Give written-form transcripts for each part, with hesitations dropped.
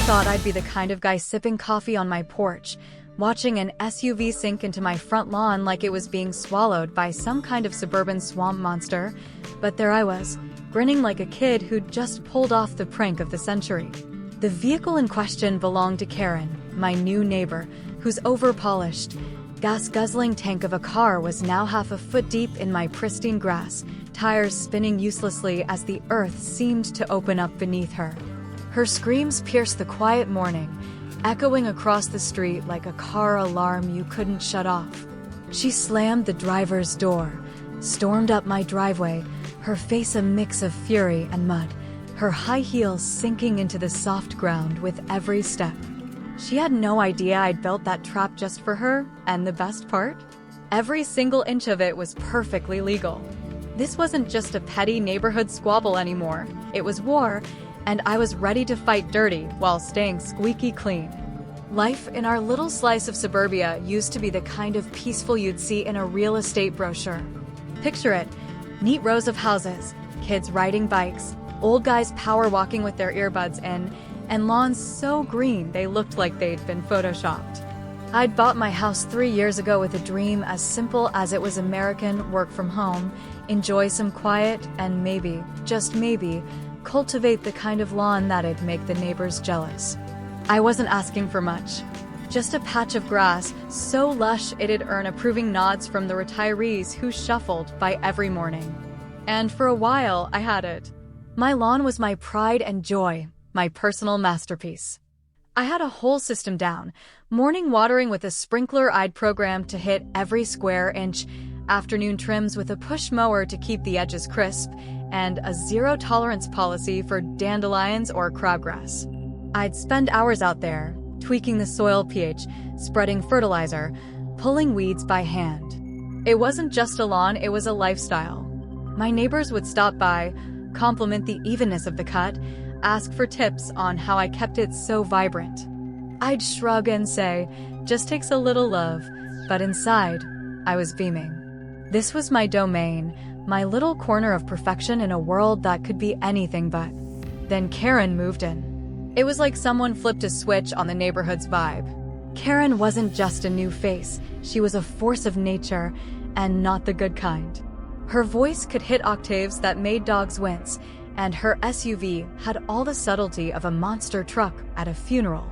thought I'd be the kind of guy sipping coffee on my porch, watching an SUV sink into my front lawn like it was being swallowed by some kind of suburban swamp monster, but there I was, grinning like a kid who'd just pulled off the prank of the century. The vehicle in question belonged to Karen, my new neighbor, whose over-polished, gas-guzzling tank of a car was now half a foot deep in my pristine grass, tires spinning uselessly as the earth seemed to open up beneath her. Her screams pierced the quiet morning, echoing across the street like a car alarm you couldn't shut off. She slammed the driver's door, stormed up my driveway, her face a mix of fury and mud, her high heels sinking into the soft ground with every step. She had no idea I'd built that trap just for her, and the best part? Every single inch of it was perfectly legal. This wasn't just a petty neighborhood squabble anymore. It was war, and I was ready to fight dirty while staying squeaky clean. Life in our little slice of suburbia used to be the kind of peaceful you'd see in a real estate brochure. Picture it, neat rows of houses, kids riding bikes, old guys power walking with their earbuds in, and lawns so green they looked like they'd been photoshopped. I'd bought my house 3 years ago with a dream as simple as it was American, work from home, enjoy some quiet, and maybe, just maybe, cultivate the kind of lawn that'd make the neighbors jealous. I wasn't asking for much. Just a patch of grass so lush it'd earn approving nods from the retirees who shuffled by every morning. And for a while, I had it. My lawn was my pride and joy, my personal masterpiece. I had a whole system down, morning watering with a sprinkler I'd programmed to hit every square inch, afternoon trims with a push mower to keep the edges crisp, and a zero-tolerance policy for dandelions or crabgrass. I'd spend hours out there, tweaking the soil pH, spreading fertilizer, pulling weeds by hand. It wasn't just a lawn, it was a lifestyle. My neighbors would stop by, compliment the evenness of the cut, ask for tips on how I kept it so vibrant. I'd shrug and say, just takes a little love, but inside, I was beaming. This was my domain, my little corner of perfection in a world that could be anything but. Then Karen moved in. It was like someone flipped a switch on the neighborhood's vibe. Karen wasn't just a new face, she was a force of nature, and not the good kind. Her voice could hit octaves that made dogs wince, and her SUV had all the subtlety of a monster truck at a funeral.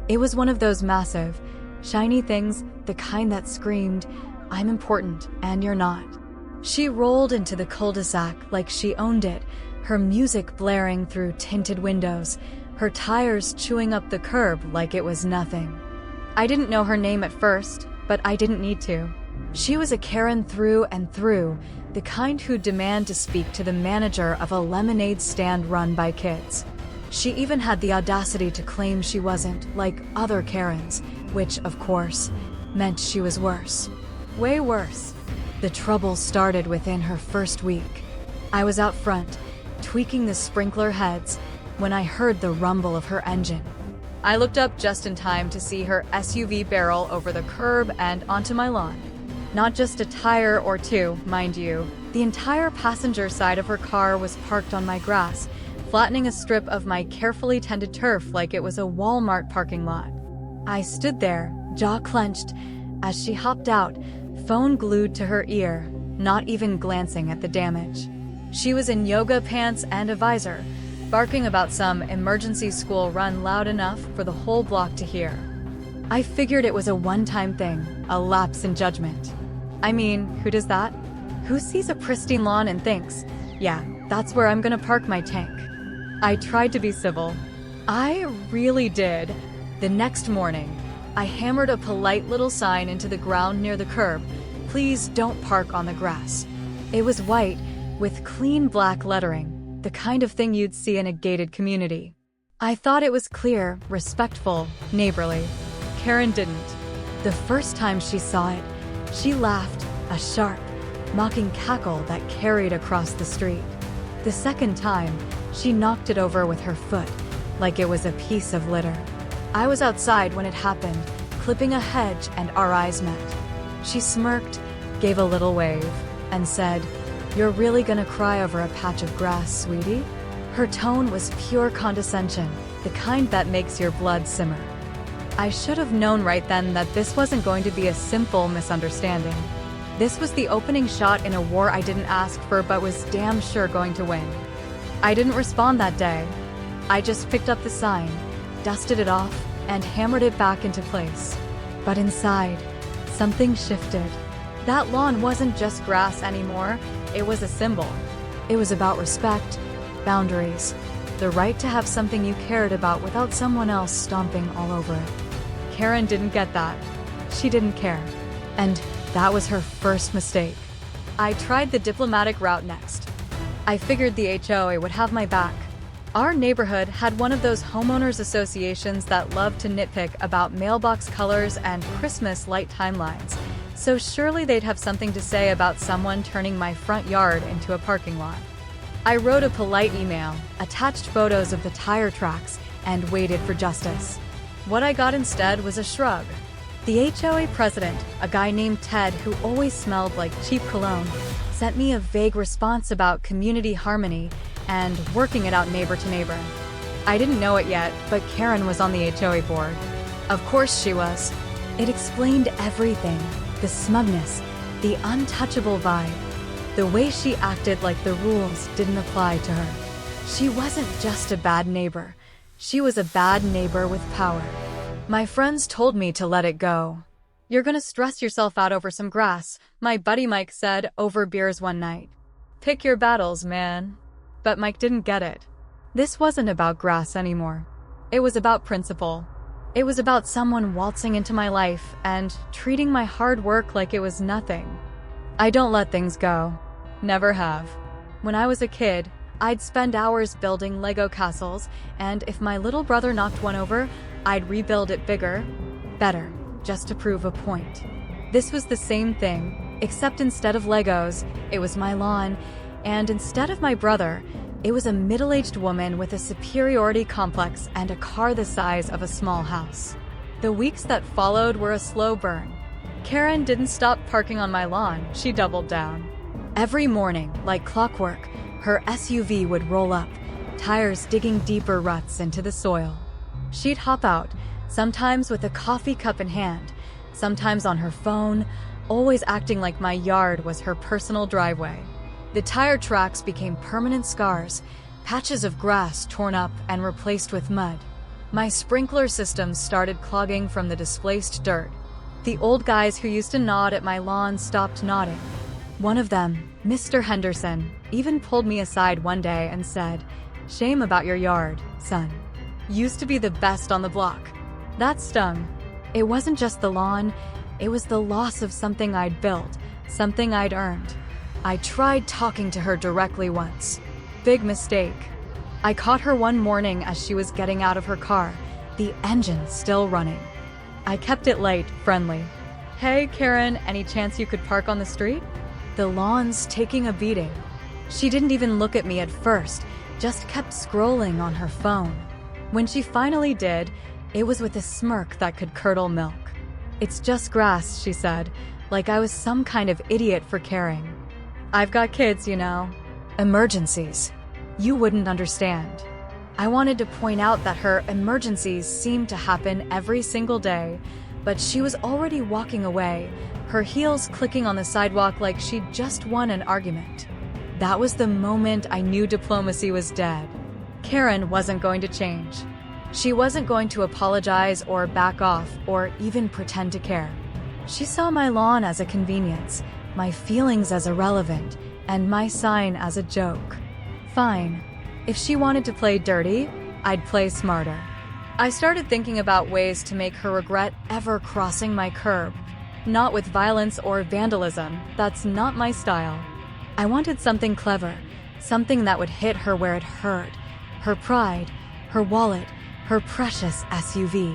It was one of those massive, shiny things, the kind that screamed, "I'm important, and you're not." She rolled into the cul-de-sac like she owned it, her music blaring through tinted windows, her tires chewing up the curb like it was nothing. I didn't know her name at first, but I didn't need to. She was a Karen through and through, the kind who'd demand to speak to the manager of a lemonade stand run by kids. She even had the audacity to claim she wasn't like other Karens, which, of course, meant she was worse. Way worse. The trouble started within her first week. I was out front, tweaking the sprinkler heads, when I heard the rumble of her engine. I looked up just in time to see her SUV barrel over the curb and onto my lawn. Not just a tire or two, mind you. The entire passenger side of her car was parked on my grass, flattening a strip of my carefully tended turf like it was a Walmart parking lot. I stood there, jaw clenched, as she hopped out, phone glued to her ear, not even glancing at the damage. She was in yoga pants and a visor, barking about some emergency school run loud enough for the whole block to hear. I figured it was a one-time thing, a lapse in judgment. I mean, who does that? Who sees a pristine lawn and thinks, yeah, that's where I'm gonna park my tank? I tried to be civil. I really did. The next morning, I hammered a polite little sign into the ground near the curb. Please don't park on the grass. It was white, with clean black lettering, the kind of thing you'd see in a gated community. I thought it was clear, respectful, neighborly. Karen didn't. The first time she saw it, she laughed, a sharp, mocking cackle that carried across the street. The second time, she knocked it over with her foot, like it was a piece of litter. I was outside when it happened, clipping a hedge, and our eyes met. She smirked, gave a little wave, and said, "You're really gonna cry over a patch of grass, sweetie?" Her tone was pure condescension, the kind that makes your blood simmer. I should have known right then that this wasn't going to be a simple misunderstanding. This was the opening shot in a war I didn't ask for but was damn sure going to win. I didn't respond that day. I just picked up the sign, dusted it off, and hammered it back into place. But inside, something shifted. That lawn wasn't just grass anymore, it was a symbol. It was about respect, boundaries, the right to have something you cared about without someone else stomping all over it. Karen didn't get that. She didn't care. And that was her first mistake. I tried the diplomatic route next. I figured the HOA would have my back. Our neighborhood had one of those homeowners associations that love to nitpick about mailbox colors and Christmas light timelines, so surely they'd have something to say about someone turning my front yard into a parking lot. I wrote a polite email, attached photos of the tire tracks, and waited for justice. What I got instead was a shrug. The HOA president, a guy named Ted who always smelled like cheap cologne, sent me a vague response about community harmony and working it out neighbor to neighbor. I didn't know it yet, but Karen was on the HOA board. Of course she was. It explained everything. The smugness, the untouchable vibe, the way she acted like the rules didn't apply to her. She wasn't just a bad neighbor. She was a bad neighbor with power. My friends told me to let it go. "You're gonna stress yourself out over some grass," my buddy Mike said over beers one night. "Pick your battles, man." But Mike didn't get it. This wasn't about grass anymore. It was about principle. It was about someone waltzing into my life and treating my hard work like it was nothing. I don't let things go. Never have. When I was a kid, I'd spend hours building Lego castles, and if my little brother knocked one over, I'd rebuild it bigger, better, just to prove a point. This was the same thing, except instead of Legos, it was my lawn, and instead of my brother, it was a middle-aged woman with a superiority complex and a car the size of a small house. The weeks that followed were a slow burn. Karen didn't stop parking on my lawn, she doubled down. Every morning, like clockwork, her SUV would roll up, tires digging deeper ruts into the soil. She'd hop out, sometimes with a coffee cup in hand, sometimes on her phone, always acting like my yard was her personal driveway. The tire tracks became permanent scars, patches of grass torn up and replaced with mud. My sprinkler system started clogging from the displaced dirt. The old guys who used to nod at my lawn stopped nodding. One of them, Mr. Henderson, even pulled me aside one day and said, "Shame about your yard, son. Used to be the best on the block." That stung. It wasn't just the lawn, it was the loss of something I'd built, something I'd earned. I tried talking to her directly once. Big mistake. I caught her one morning as she was getting out of her car, the engine still running. I kept it light, friendly. "Hey, Karen, any chance you could park on the street?" The lawn's taking a beating. She didn't even look at me at first, just kept scrolling on her phone. When she finally did, it was with a smirk that could curdle milk. "It's just grass," she said, like I was some kind of idiot for caring. "I've got kids, you know. Emergencies. You wouldn't understand." I wanted to point out that her emergencies seemed to happen every single day, but she was already walking away, her heels clicking on the sidewalk like she'd just won an argument. That was the moment I knew diplomacy was dead. Karen wasn't going to change. She wasn't going to apologize or back off or even pretend to care. She saw my lawn as a convenience, my feelings as irrelevant, and my sign as a joke. Fine. If she wanted to play dirty, I'd play smarter. I started thinking about ways to make her regret ever crossing my curb. Not with violence or vandalism, that's not my style. I wanted something clever, something that would hit her where it hurt. Her pride, her wallet, her precious SUV.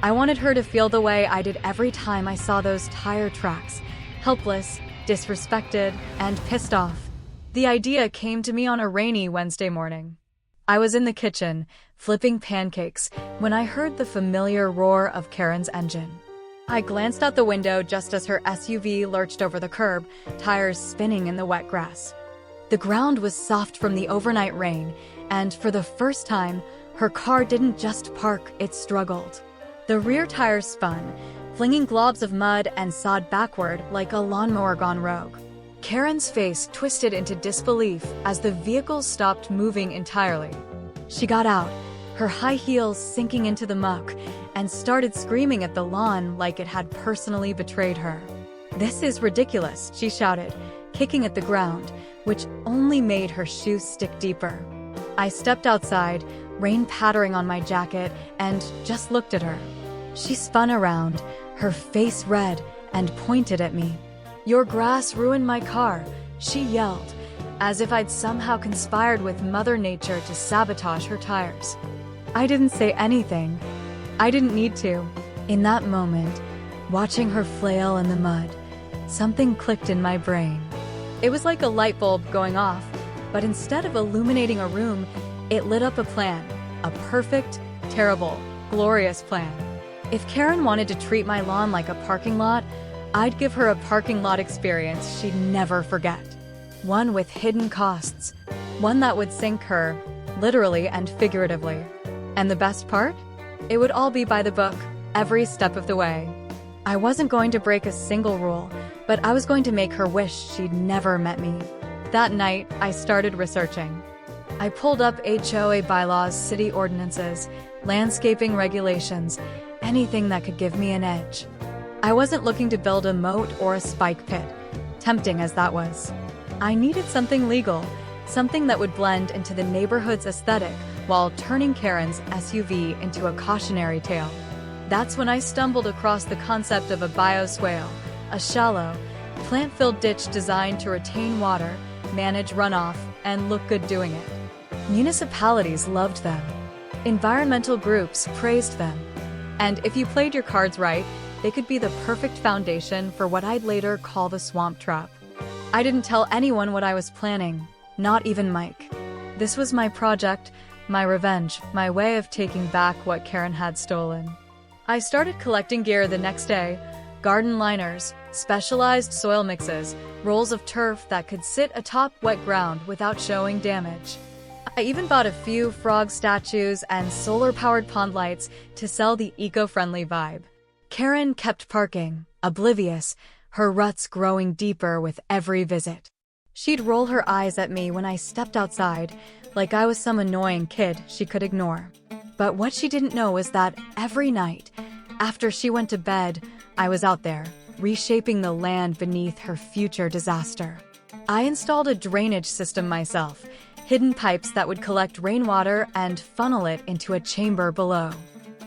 I wanted her to feel the way I did every time I saw those tire tracks, helpless, disrespected, and pissed off. The idea came to me on a rainy Wednesday morning. I was in the kitchen, flipping pancakes, when I heard the familiar roar of Karen's engine. I glanced out the window just as her SUV lurched over the curb, tires spinning in the wet grass. The ground was soft from the overnight rain, and for the first time, her car didn't just park, it struggled. The rear tires spun, flinging globs of mud and sod backward like a lawnmower gone rogue. Karen's face twisted into disbelief as the vehicle stopped moving entirely. She got out, her high heels sinking into the muck, and started screaming at the lawn like it had personally betrayed her. "This is ridiculous," she shouted, kicking at the ground, which only made her shoes stick deeper. I stepped outside, rain pattering on my jacket, and just looked at her. She spun around, her face red, and pointed at me. "Your grass ruined my car," she yelled, as if I'd somehow conspired with Mother Nature to sabotage her tires. I didn't say anything. I didn't need to. In that moment, watching her flail in the mud, something clicked in my brain. It was like a light bulb going off, but instead of illuminating a room, it lit up a plan. A perfect, terrible, glorious plan. If Karen wanted to treat my lawn like a parking lot, I'd give her a parking lot experience she'd never forget. One with hidden costs. One that would sink her, literally and figuratively. And the best part? It would all be by the book, every step of the way. I wasn't going to break a single rule, but I was going to make her wish she'd never met me. That night, I started researching. I pulled up HOA bylaws, city ordinances, landscaping regulations, anything that could give me an edge. I wasn't looking to build a moat or a spike pit, tempting as that was. I needed something legal, something that would blend into the neighborhood's aesthetic while turning Karen's SUV into a cautionary tale. That's when I stumbled across the concept of a bioswale, a shallow, plant-filled ditch designed to retain water, manage runoff, and look good doing it. Municipalities loved them. Environmental groups praised them. And if you played your cards right, they could be the perfect foundation for what I'd later call the swamp trap. I didn't tell anyone what I was planning, not even Mike. This was my project, my revenge, my way of taking back what Karen had stolen. I started collecting gear the next day: garden liners, specialized soil mixes, rolls of turf that could sit atop wet ground without showing damage. I even bought a few frog statues and solar-powered pond lights to sell the eco-friendly vibe. Karen kept parking, oblivious, her ruts growing deeper with every visit. She'd roll her eyes at me when I stepped outside, like I was some annoying kid she could ignore. But what she didn't know was that every night, after she went to bed, I was out there, reshaping the land beneath her future disaster. I installed a drainage system myself, hidden pipes that would collect rainwater and funnel it into a chamber below.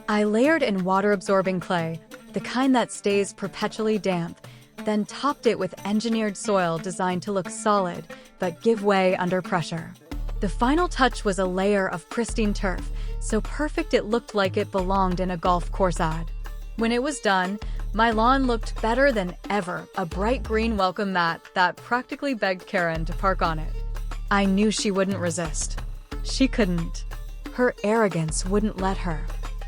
I layered in water-absorbing clay, the kind that stays perpetually damp, then topped it with engineered soil designed to look solid, but give way under pressure. The final touch was a layer of pristine turf, so perfect it looked like it belonged in a golf course ad. When it was done, my lawn looked better than ever, a bright green welcome mat that practically begged Karen to park on it. I knew she wouldn't resist. She couldn't. Her arrogance wouldn't let her.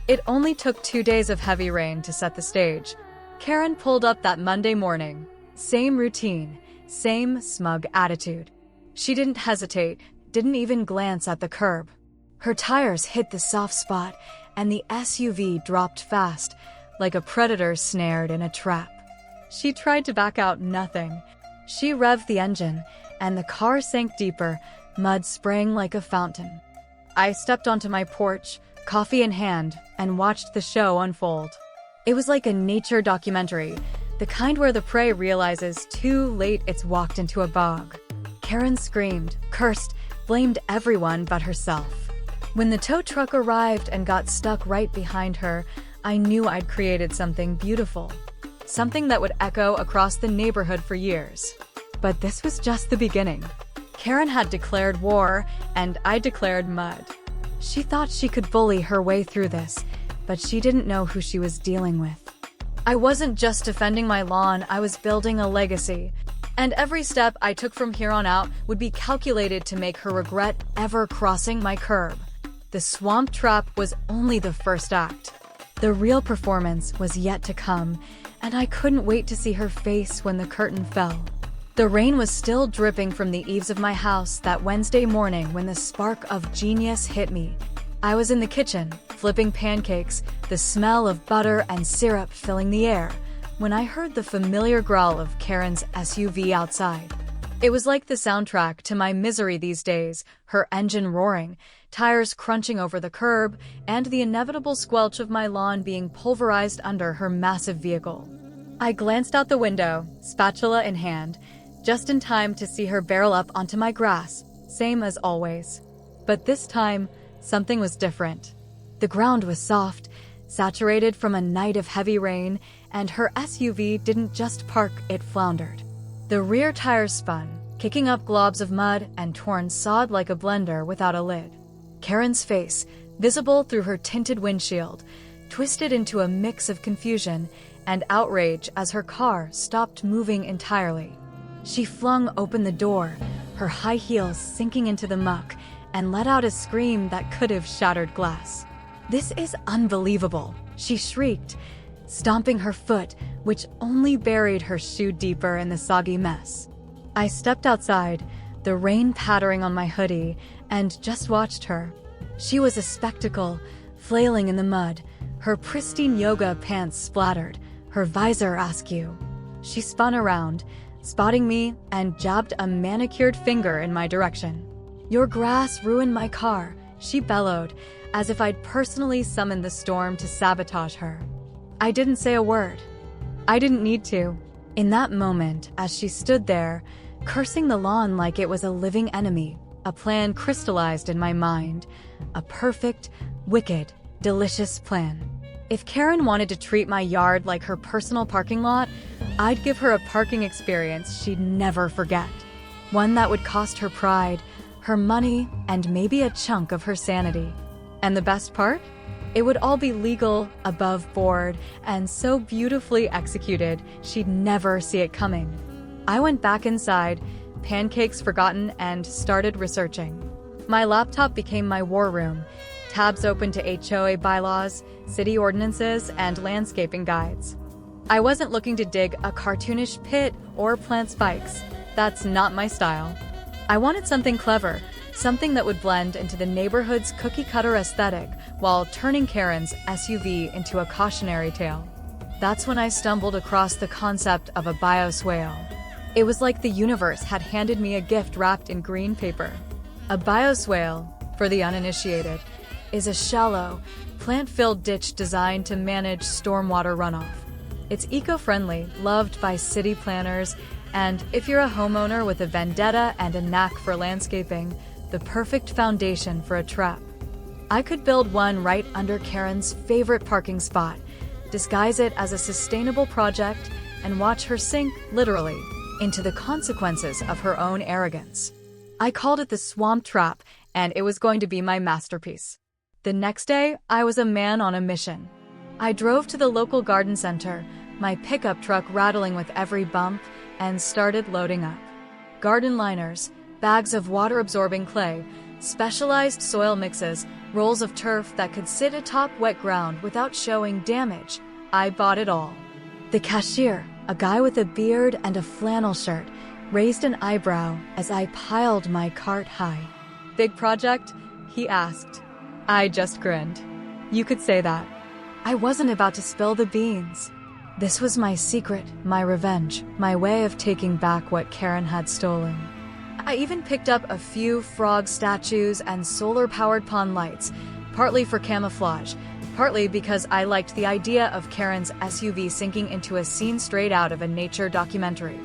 It only took 2 days of heavy rain to set the stage. Karen pulled up that Monday morning. Same routine, same smug attitude. She didn't hesitate, didn't even glance at the curb. Her tires hit the soft spot, and the SUV dropped fast, like a predator snared in a trap. She tried to back out, nothing. She revved the engine, and the car sank deeper, mud spraying like a fountain. I stepped onto my porch, coffee in hand, and watched the show unfold. It was like a nature documentary, the kind where the prey realizes too late it's walked into a bog. Karen screamed, cursed, blamed everyone but herself. When the tow truck arrived and got stuck right behind her, I knew I'd created something beautiful. Something that would echo across the neighborhood for years. But this was just the beginning. Karen had declared war, and I declared mud. She thought she could bully her way through this, but she didn't know who she was dealing with. I wasn't just defending my lawn, I was building a legacy. And every step I took from here on out would be calculated to make her regret ever crossing my curb. The swamp trap was only the first act. The real performance was yet to come, and I couldn't wait to see her face when the curtain fell. The rain was still dripping from the eaves of my house that Wednesday morning when the spark of genius hit me. I was in the kitchen, flipping pancakes, the smell of butter and syrup filling the air, when I heard the familiar growl of Karen's SUV outside. It was like the soundtrack to my misery these days, her engine roaring, tires crunching over the curb, and the inevitable squelch of my lawn being pulverized under her massive vehicle. I glanced out the window, spatula in hand, just in time to see her barrel up onto my grass, same as always. But this time, something was different. The ground was soft, saturated from a night of heavy rain, and her SUV didn't just park, it floundered. The rear tires spun, kicking up globs of mud and torn sod like a blender without a lid. Karen's face, visible through her tinted windshield, twisted into a mix of confusion and outrage as her car stopped moving entirely. She flung open the door, her high heels sinking into the muck, and let out a scream that could have shattered glass. "This is unbelievable," she shrieked, stomping her foot, which only buried her shoe deeper in the soggy mess. I stepped outside, the rain pattering on my hoodie, and just watched her. She was a spectacle, flailing in the mud, her pristine yoga pants splattered, her visor askew. She spun around, spotting me, and jabbed a manicured finger in my direction. "Your grass ruined my car," she bellowed, as if I'd personally summoned the storm to sabotage her. I didn't say a word. I didn't need to. In that moment, as she stood there, cursing the lawn like it was a living enemy, a plan crystallized in my mind. A perfect, wicked, delicious plan. If Karen wanted to treat my yard like her personal parking lot, I'd give her a parking experience she'd never forget. One that would cost her pride, her money, and maybe a chunk of her sanity. And the best part? It would all be legal, above board, and so beautifully executed she'd never see it coming. I went back inside, pancakes forgotten, and started researching. My laptop became my war room, tabs open to HOA bylaws, city ordinances, and landscaping guides. I wasn't looking to dig a cartoonish pit or plant spikes. That's not my style. I wanted something clever, something that would blend into the neighborhood's cookie-cutter aesthetic while turning Karen's SUV into a cautionary tale. That's when I stumbled across the concept of a bioswale. It was like the universe had handed me a gift wrapped in green paper. A bioswale, for the uninitiated, is a shallow, plant-filled ditch designed to manage stormwater runoff. It's eco-friendly, loved by city planners, and if you're a homeowner with a vendetta and a knack for landscaping, the perfect foundation for a trap. I could build one right under Karen's favorite parking spot, disguise it as a sustainable project, and watch her sink, literally, into the consequences of her own arrogance. I called it the swamp trap, and it was going to be my masterpiece. The next day, I was a man on a mission. I drove to the local garden center, my pickup truck rattling with every bump, and started loading up. Garden liners, bags of water-absorbing clay, specialized soil mixes, rolls of turf that could sit atop wet ground without showing damage. I bought it all. The cashier, a guy with a beard and a flannel shirt, raised an eyebrow as I piled my cart high. "Big project?" he asked. I just grinned. You could say that. I wasn't about to spill the beans. This was my secret, my revenge, my way of taking back what Karen had stolen. I even picked up a few frog statues and solar-powered pond lights, partly for camouflage, partly because I liked the idea of Karen's SUV sinking into a scene straight out of a nature documentary.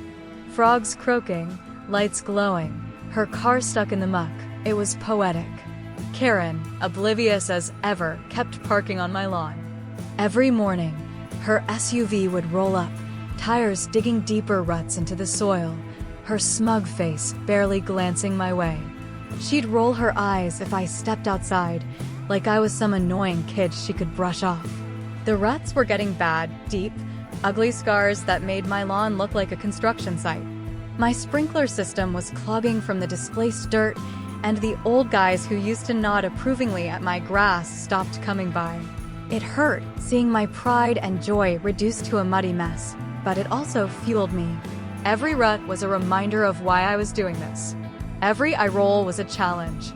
Frogs croaking, lights glowing, her car stuck in the muck. It was poetic. Karen, oblivious as ever, kept parking on my lawn. Every morning, her SUV would roll up, tires digging deeper ruts into the soil, her smug face barely glancing my way. She'd roll her eyes if I stepped outside, like I was some annoying kid she could brush off. The ruts were getting bad, deep, ugly scars that made my lawn look like a construction site. My sprinkler system was clogging from the displaced dirt, and the old guys who used to nod approvingly at my grass stopped coming by. It hurt, seeing my pride and joy reduced to a muddy mess, but it also fueled me. Every rut was a reminder of why I was doing this. Every eye roll was a challenge.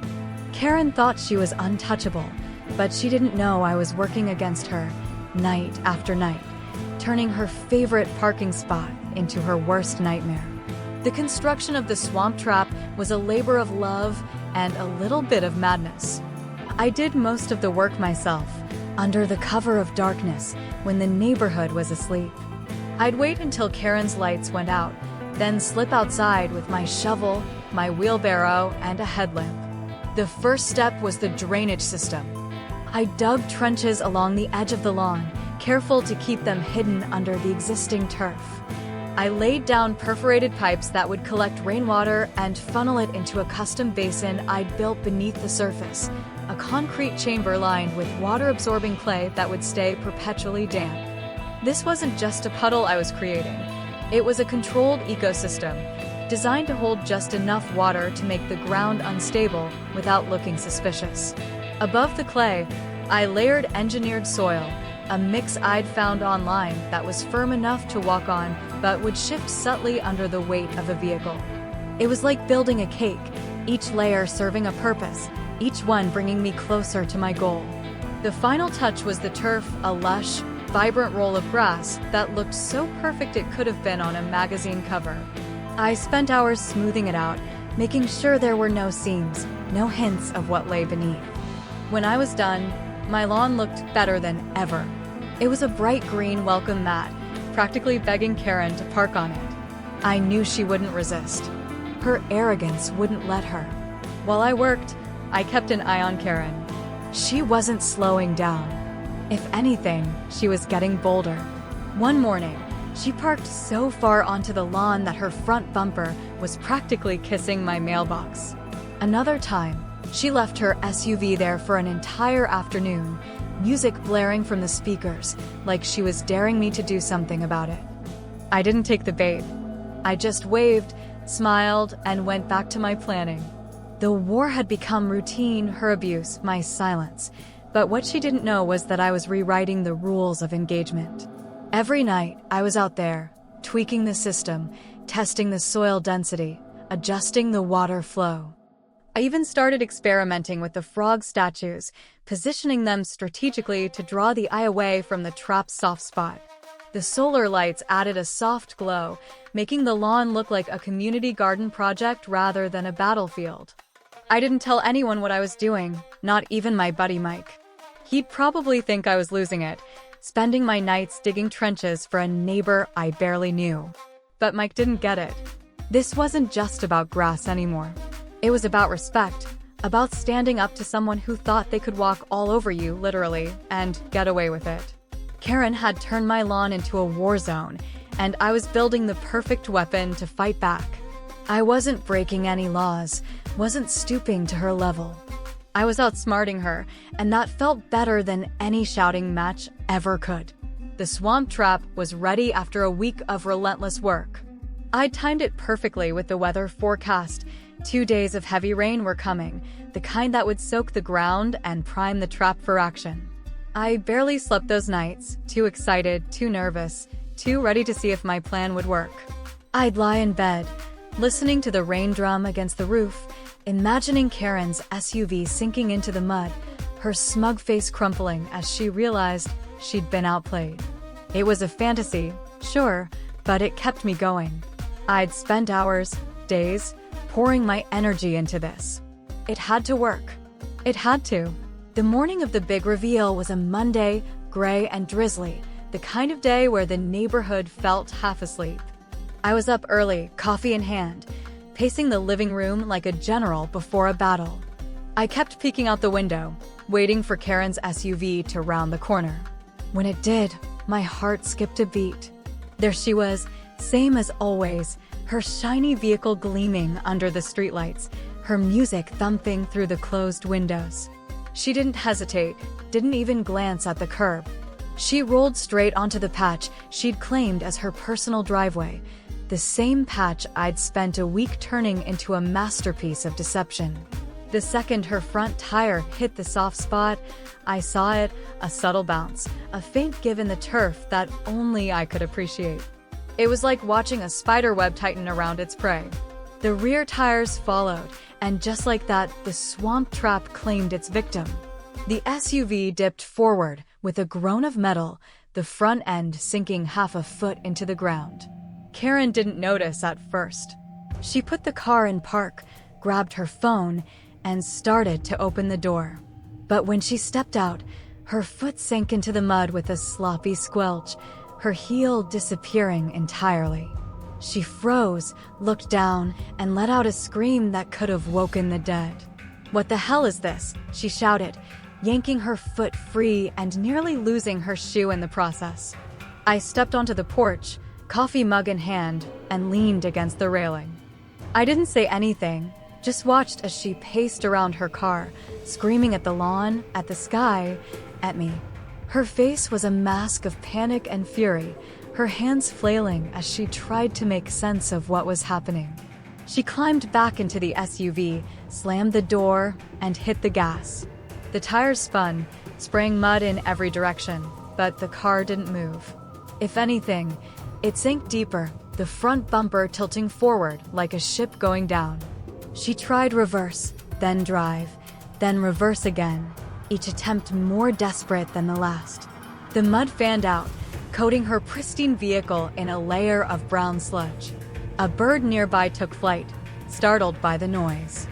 Karen thought she was untouchable, but she didn't know I was working against her, night after night, turning her favorite parking spot into her worst nightmare. The construction of the swamp trap was a labor of love and a little bit of madness. I did most of the work myself, under the cover of darkness, when the neighborhood was asleep. I'd wait until Karen's lights went out, then slip outside with my shovel, my wheelbarrow, and a headlamp. The first step was the drainage system. I dug trenches along the edge of the lawn, careful to keep them hidden under the existing turf. I laid down perforated pipes that would collect rainwater and funnel it into a custom basin I'd built beneath the surface, a concrete chamber lined with water-absorbing clay that would stay perpetually damp. This wasn't just a puddle I was creating. It was a controlled ecosystem, designed to hold just enough water to make the ground unstable without looking suspicious. Above the clay, I layered engineered soil, a mix I'd found online that was firm enough to walk on but would shift subtly under the weight of a vehicle. It was like building a cake, each layer serving a purpose, each one bringing me closer to my goal. The final touch was the turf, a lush, vibrant roll of grass that looked so perfect it could have been on a magazine cover. I spent hours smoothing it out, making sure there were no seams, no hints of what lay beneath. When I was done, my lawn looked better than ever. It was a bright green welcome mat, practically begging Karen to park on it. I knew she wouldn't resist. Her arrogance wouldn't let her. While I worked, I kept an eye on Karen. She wasn't slowing down. If anything, she was getting bolder. One morning, she parked so far onto the lawn that her front bumper was practically kissing my mailbox. Another time, she left her SUV there for an entire afternoon, music blaring from the speakers, like she was daring me to do something about it. I didn't take the bait. I just waved, smiled, and went back to my planning. The war had become routine, her abuse, my silence. But what she didn't know was that I was rewriting the rules of engagement. Every night, I was out there, tweaking the system, testing the soil density, adjusting the water flow. I even started experimenting with the frog statues, positioning them strategically to draw the eye away from the trap's soft spot. The solar lights added a soft glow, making the lawn look like a community garden project rather than a battlefield. I didn't tell anyone what I was doing, not even my buddy Mike. He'd probably think I was losing it, spending my nights digging trenches for a neighbor I barely knew. But Mike didn't get it. This wasn't just about grass anymore. It was about respect, about standing up to someone who thought they could walk all over you, literally, and get away with it. Karen had turned my lawn into a war zone, and I was building the perfect weapon to fight back. I wasn't breaking any laws, wasn't stooping to her level. I was outsmarting her, and that felt better than any shouting match ever could. The swamp trap was ready after a week of relentless work. I'd timed it perfectly with the weather forecast. 2 days of heavy rain were coming, the kind that would soak the ground and prime the trap for action. I barely slept those nights, too excited, too nervous, too ready to see if my plan would work. I'd lie in bed, listening to the rain drum against the roof, imagining Karen's SUV sinking into the mud, her smug face crumpling as she realized she'd been outplayed. It was a fantasy, sure, but it kept me going. I'd spent hours, days, pouring my energy into this. It had to work. It had to. The morning of the big reveal was a Monday, gray and drizzly, the kind of day where the neighborhood felt half asleep. I was up early, coffee in hand, pacing the living room like a general before a battle. I kept peeking out the window, waiting for Karen's SUV to round the corner. When it did, my heart skipped a beat. There she was, same as always, her shiny vehicle gleaming under the streetlights, her music thumping through the closed windows. She didn't hesitate, didn't even glance at the curb. She rolled straight onto the patch she'd claimed as her personal driveway, the same patch I'd spent a week turning into a masterpiece of deception. The second her front tire hit the soft spot, I saw it, a subtle bounce, a faint give in the turf that only I could appreciate. It was like watching a spiderweb tighten around its prey. The rear tires followed, and just like that, the swamp trap claimed its victim. The SUV dipped forward with a groan of metal, the front end sinking half a foot into the ground. Karen didn't notice at first. She put the car in park, grabbed her phone, and started to open the door. But when she stepped out, her foot sank into the mud with a sloppy squelch, her heel disappearing entirely. She froze, looked down, and let out a scream that could have woken the dead. "What the hell is this?" she shouted, yanking her foot free and nearly losing her shoe in the process. I stepped onto the porch, coffee mug in hand, and leaned against the railing. I didn't say anything, just watched as she paced around her car, screaming at the lawn, at the sky, at me. Her face was a mask of panic and fury, her hands flailing as she tried to make sense of what was happening. She climbed back into the SUV, slammed the door, and hit the gas. The tires spun, spraying mud in every direction, but the car didn't move. If anything, it sank deeper, the front bumper tilting forward like a ship going down. She tried reverse, then drive, then reverse again, each attempt more desperate than the last. The mud fanned out, coating her pristine vehicle in a layer of brown sludge. A bird nearby took flight, startled by the noise.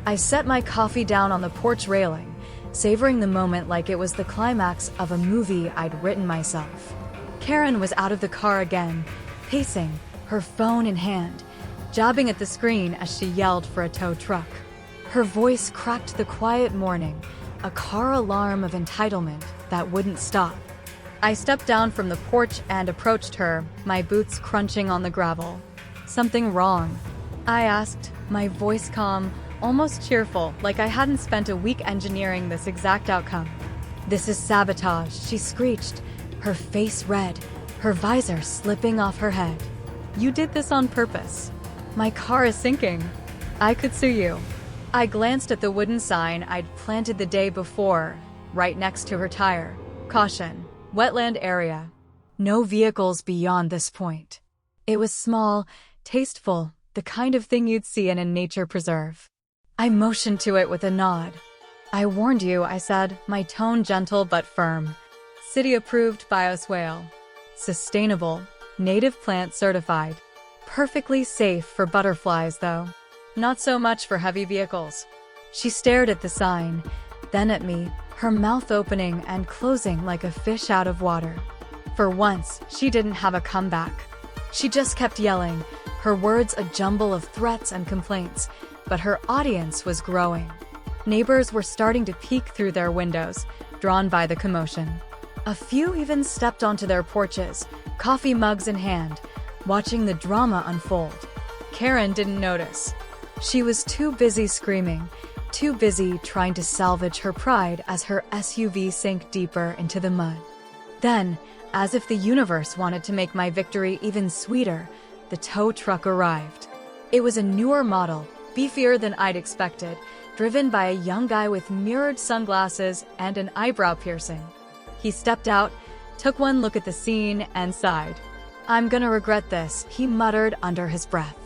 I set my coffee down on the porch railing, savoring the moment like it was the climax of a movie I'd written myself. Karen was out of the car again, pacing, her phone in hand, jabbing at the screen as she yelled for a tow truck. Her voice cracked the quiet morning, a car alarm of entitlement that wouldn't stop. I stepped down from the porch and approached her, my boots crunching on the gravel. "Something wrong?" I asked, my voice calm, almost cheerful, like I hadn't spent a week engineering this exact outcome. "This is sabotage," she screeched, her face red, her visor slipping off her head. "You did this on purpose. My car is sinking. I could sue you." I glanced at the wooden sign I'd planted the day before, right next to her tire. "Caution, wetland area. No vehicles beyond this point." It was small, tasteful, the kind of thing you'd see in a nature preserve. I motioned to it with a nod. "I warned you," I said, my tone gentle but firm. "City-approved bioswale. Sustainable, native plant certified. Perfectly safe for butterflies, though. Not so much for heavy vehicles." She stared at the sign, then at me, her mouth opening and closing like a fish out of water. For once, she didn't have a comeback. She just kept yelling, her words a jumble of threats and complaints, but her audience was growing. Neighbors were starting to peek through their windows, drawn by the commotion. A few even stepped onto their porches, coffee mugs in hand, watching the drama unfold. Karen didn't notice. She was too busy screaming, too busy trying to salvage her pride as her SUV sank deeper into the mud. Then, as if the universe wanted to make my victory even sweeter, the tow truck arrived. It was a newer model, beefier than I'd expected, driven by a young guy with mirrored sunglasses and an eyebrow piercing. He stepped out, took one look at the scene, and sighed. "I'm gonna regret this," he muttered under his breath.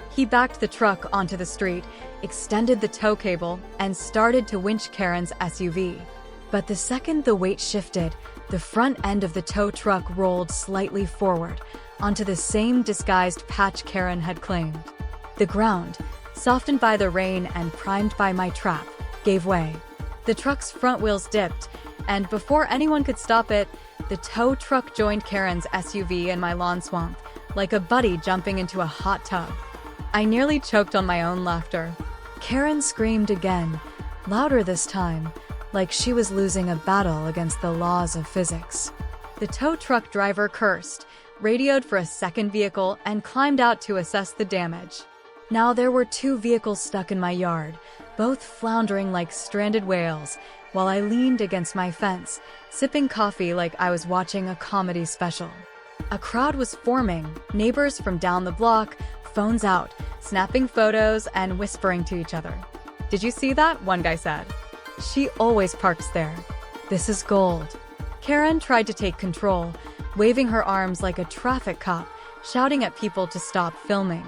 He backed the truck onto the street, extended the tow cable, and started to winch Karen's SUV. But the second the weight shifted, the front end of the tow truck rolled slightly forward, onto the same disguised patch Karen had claimed. The ground, softened by the rain and primed by my trap, gave way. The truck's front wheels dipped, and before anyone could stop it, the tow truck joined Karen's SUV in my lawn swamp, like a buddy jumping into a hot tub. I nearly choked on my own laughter. Karen screamed again, louder this time, like she was losing a battle against the laws of physics. The tow truck driver cursed, radioed for a second vehicle, and climbed out to assess the damage. Now there were 2 vehicles stuck in my yard, both floundering like stranded whales, while I leaned against my fence, sipping coffee like I was watching a comedy special. A crowd was forming, neighbors from down the block, phones out, snapping photos and whispering to each other. "Did you see that?" one guy said. "She always parks there. This is gold." Karen tried to take control, waving her arms like a traffic cop, shouting at people to stop filming.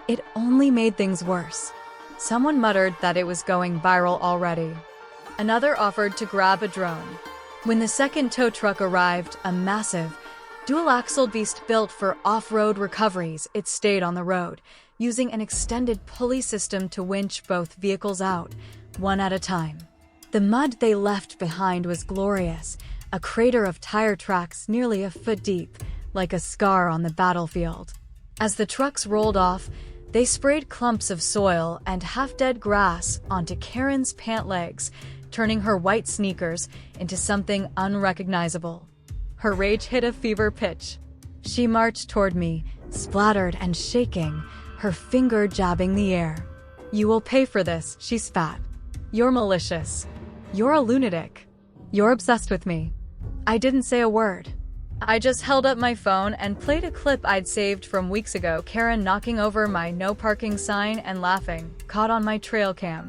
It only made things worse. Someone muttered that it was going viral already. Another offered to grab a drone. When the second tow truck arrived, a massive, dual-axle beast built for off-road recoveries, it stayed on the road, using an extended pulley system to winch both vehicles out, one at a time. The mud they left behind was glorious, a crater of tire tracks nearly a foot deep, like a scar on the battlefield. As the trucks rolled off, they sprayed clumps of soil and half-dead grass onto Karen's pant legs, turning her white sneakers into something unrecognizable. Her rage hit a fever pitch. She marched toward me, splattered and shaking, her finger jabbing the air. "You will pay for this," she spat. "You're malicious. You're a lunatic. You're obsessed with me." I didn't say a word. I just held up my phone and played a clip I'd saved from weeks ago, Karen knocking over my no parking sign and laughing, caught on my trail cam.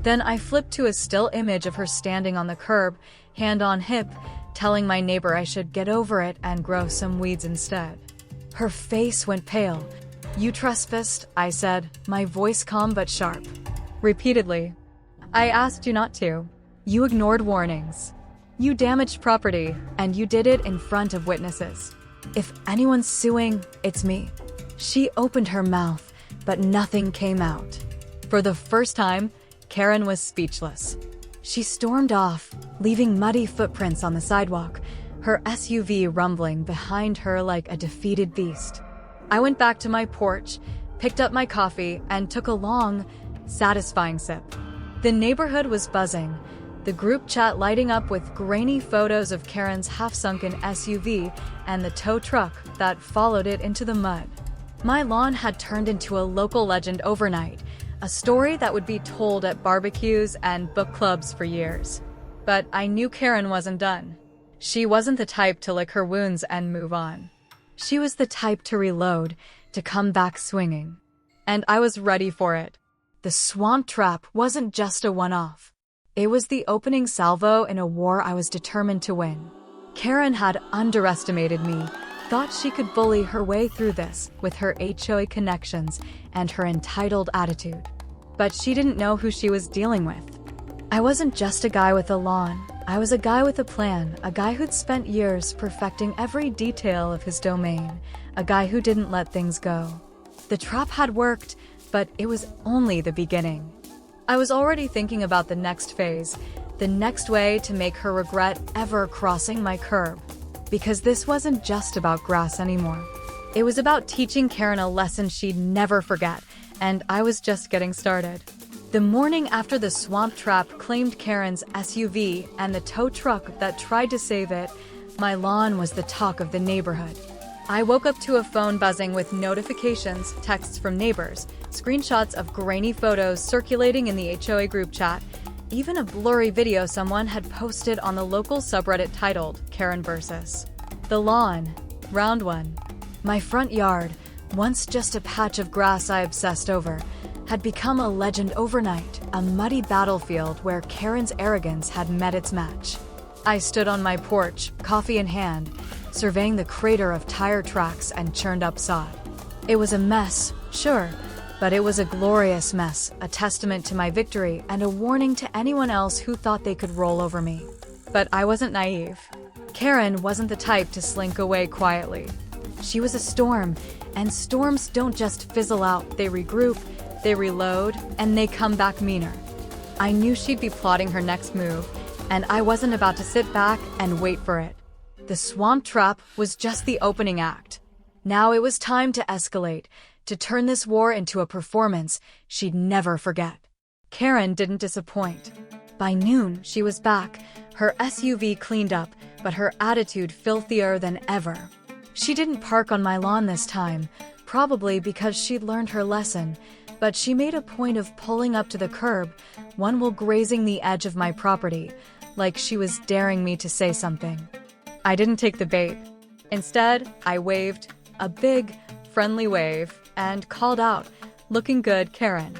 Then I flipped to a still image of her standing on the curb, hand on hip, telling my neighbor I should get over it and grow some weeds instead. Her face went pale. "You trespassed," I said, my voice calm but sharp. "Repeatedly. I asked you not to. You ignored warnings. You damaged property, and you did it in front of witnesses. If anyone's suing, it's me." She opened her mouth, but nothing came out. For the first time, Karen was speechless. She stormed off, leaving muddy footprints on the sidewalk, her SUV rumbling behind her like a defeated beast. I went back to my porch, picked up my coffee, and took a long, satisfying sip. The neighborhood was buzzing, the group chat lighting up with grainy photos of Karen's half-sunken SUV and the tow truck that followed it into the mud. My lawn had turned into a local legend overnight, a story that would be told at barbecues and book clubs for years. But I knew Karen wasn't done. She wasn't the type to lick her wounds and move on. She was the type to reload, to come back swinging. And I was ready for it. The swamp trap wasn't just a one-off. It was the opening salvo in a war I was determined to win. Karen had underestimated me, thought she could bully her way through this with her HOA connections and her entitled attitude. But she didn't know who she was dealing with. I wasn't just a guy with a lawn. I was a guy with a plan, a guy who'd spent years perfecting every detail of his domain, a guy who didn't let things go. The trap had worked, but it was only the beginning. I was already thinking about the next phase, the next way to make her regret ever crossing my curb. Because this wasn't just about grass anymore. It was about teaching Karen a lesson she'd never forget, and I was just getting started. The morning after the swamp trap claimed Karen's SUV and the tow truck that tried to save it, my lawn was the talk of the neighborhood. I woke up to a phone buzzing with notifications, texts from neighbors, screenshots of grainy photos circulating in the HOA group chat, even a blurry video someone had posted on the local subreddit titled Karen vs. The Lawn, Round 1. My front yard, once just a patch of grass I obsessed over, had become a legend overnight, a muddy battlefield where Karen's arrogance had met its match. I stood on my porch, coffee in hand, surveying the crater of tire tracks and churned up sod. It was a mess, sure, but it was a glorious mess, a testament to my victory and a warning to anyone else who thought they could roll over me. But I wasn't naive. Karen wasn't the type to slink away quietly. She was a storm, and storms don't just fizzle out, they regroup, they reload, and they come back meaner. I knew she'd be plotting her next move, and I wasn't about to sit back and wait for it. The swamp trap was just the opening act. Now it was time to escalate, to turn this war into a performance she'd never forget. Karen didn't disappoint. By noon, she was back, her SUV cleaned up, but her attitude filthier than ever. She didn't park on my lawn this time, probably because she'd learned her lesson, but she made a point of pulling up to the curb, one while grazing the edge of my property, like she was daring me to say something. I didn't take the bait. Instead, I waved, a big, friendly wave, and called out, "Looking good, Karen.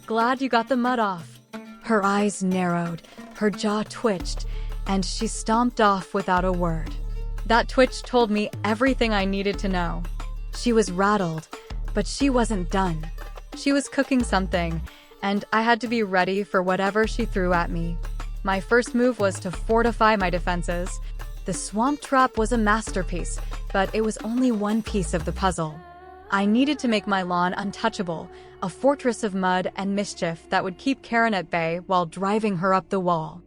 Glad you got the mud off." Her eyes narrowed, her jaw twitched, and she stomped off without a word. That twitch told me everything I needed to know. She was rattled, but she wasn't done. She was cooking something, and I had to be ready for whatever she threw at me. My first move was to fortify my defenses. The swamp trap was a masterpiece, but it was only one piece of the puzzle. I needed to make my lawn untouchable, a fortress of mud and mischief that would keep Karen at bay while driving her up the wall.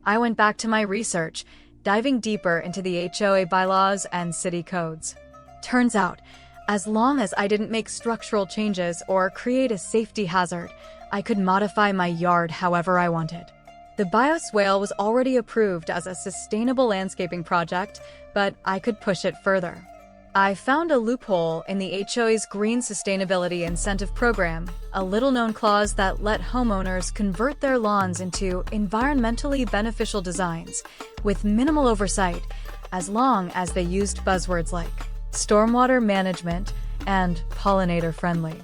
I went back to my research, diving deeper into the HOA bylaws and city codes. Turns out, as long as I didn't make structural changes or create a safety hazard, I could modify my yard however I wanted. The bioswale was already approved as a sustainable landscaping project, but I could push it further. I found a loophole in the HOA's Green Sustainability Incentive Program, a little-known clause that let homeowners convert their lawns into environmentally beneficial designs with minimal oversight, as long as they used buzzwords like stormwater management and pollinator-friendly.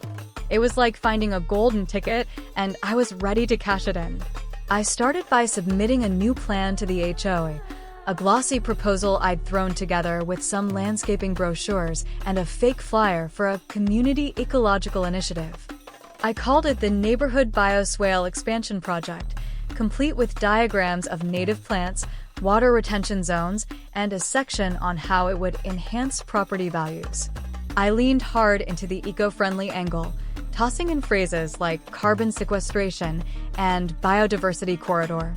It was like finding a golden ticket, and I was ready to cash it in. I started by submitting a new plan to the HOA, a glossy proposal I'd thrown together with some landscaping brochures and a fake flyer for a community ecological initiative. I called it the Neighborhood Bioswale Expansion Project, complete with diagrams of native plants, water retention zones, and a section on how it would enhance property values. I leaned hard into the eco-friendly angle, tossing in phrases like carbon sequestration and biodiversity corridor.